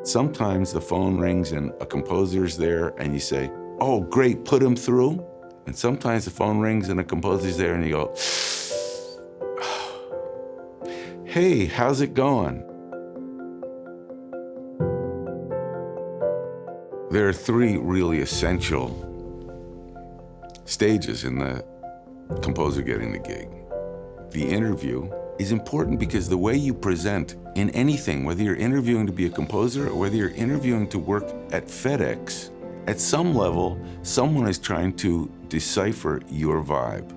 Sometimes the phone rings and a composer's there and you say, oh, great, put him through. And sometimes the phone rings and a composer's there and you go, hey, how's it going? There are three really essential stages in the composer getting the gig. The interview is important because the way you present in anything, whether you're interviewing to be a composer or whether you're interviewing to work at FedEx, at some level, someone is trying to decipher your vibe.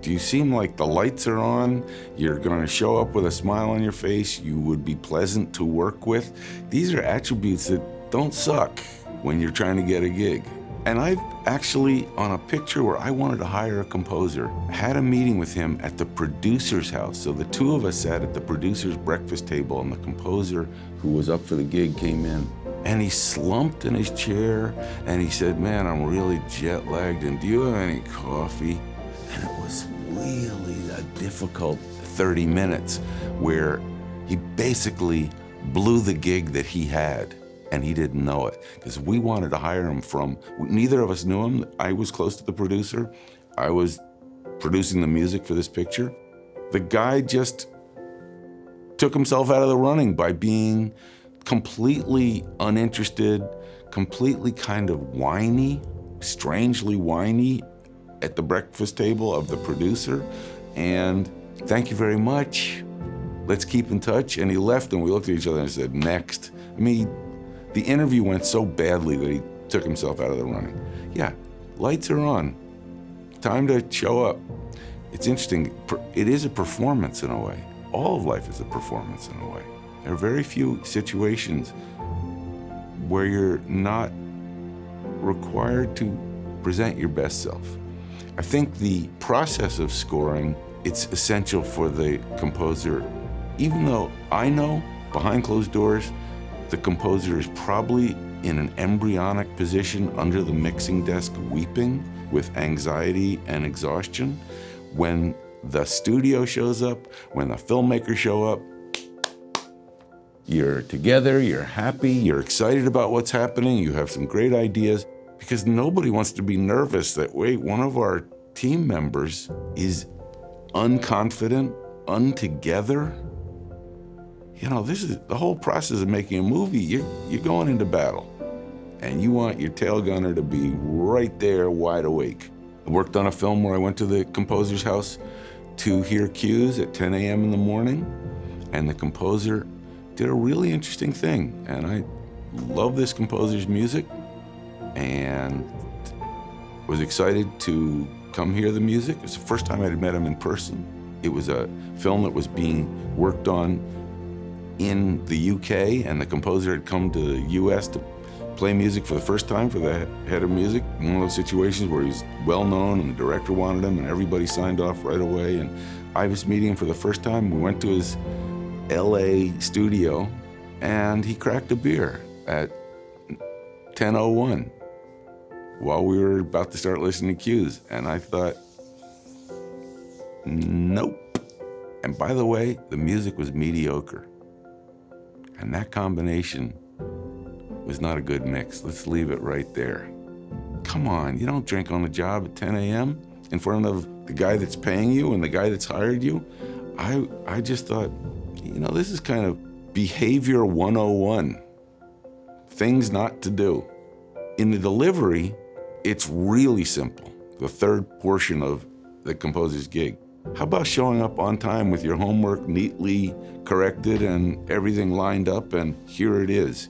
Do you seem like the lights are on? You're going to show up with a smile on your face? You would be pleasant to work with? These are attributes that don't suck when you're trying to get a gig. And I've actually, on a picture where I wanted to hire a composer, had a meeting with him at the producer's house. So the two of us sat at the producer's breakfast table and the composer who was up for the gig came in. And he slumped in his chair and he said, man, I'm really jet lagged and do you have any coffee? And it was really a difficult 30 minutes where he basically blew the gig that he had. And he didn't know it, because we wanted to hire him from, neither of us knew him. I was close to the producer. I was producing the music for this picture. The guy just took himself out of the running by being completely uninterested, completely kind of whiny, strangely whiny at the breakfast table of the producer. And thank you very much. Let's keep in touch. And he left and we looked at each other and said, next. I mean, the interview went so badly that he took himself out of the running. Yeah, lights are on. Time to show up. It's interesting. It is a performance in a way. All of life is a performance in a way. There are very few situations where you're not required to present your best self. I think the process of scoring, it's essential for the composer. Even though I know behind closed doors, the composer is probably in an embryonic position under the mixing desk weeping with anxiety and exhaustion. When the studio shows up, when the filmmakers show up, you're together, you're happy, you're excited about what's happening, you have some great ideas, because nobody wants to be nervous that, wait, one of our team members is unconfident, untogether. You know, this is the whole process of making a movie. You're going into battle, and you want your tail gunner to be right there, wide awake. I worked on a film where I went to the composer's house to hear cues at 10 a.m. in the morning, and the composer did a really interesting thing. And I love this composer's music, and was excited to come hear the music. It was the first time I had met him in person. It was a film that was being worked on in the UK, and the composer had come to the US to play music for the first time for the head of music. One of those situations where he's well known and the director wanted him and everybody signed off right away. And I was meeting him for the first time. We went to his LA studio and he cracked a beer at 10:01 while we were about to start listening to cues. And I thought, nope. And by the way, the music was mediocre. And that combination was not a good mix. Let's leave it right there. Come on, you don't drink on the job at 10 a.m. in front of the guy that's paying you and the guy that's hired you. I just thought, you know, this is kind of behavior 101. Things not to do. In the delivery, it's really simple. The third portion of the composer's gig. How about showing up on time with your homework neatly corrected and everything lined up, and here it is.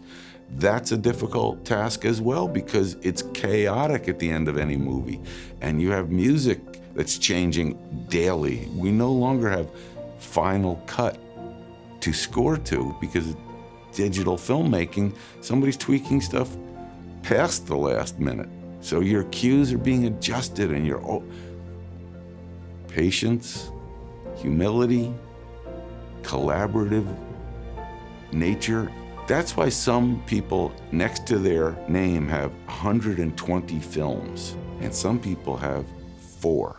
That's a difficult task as well because it's chaotic at the end of any movie. And you have music that's changing daily. We no longer have final cut to score to because of digital filmmaking. Somebody's tweaking stuff past the last minute. So your cues are being adjusted and your patience, humility, collaborative nature. That's why some people next to their name have 120 films, and some people have 4.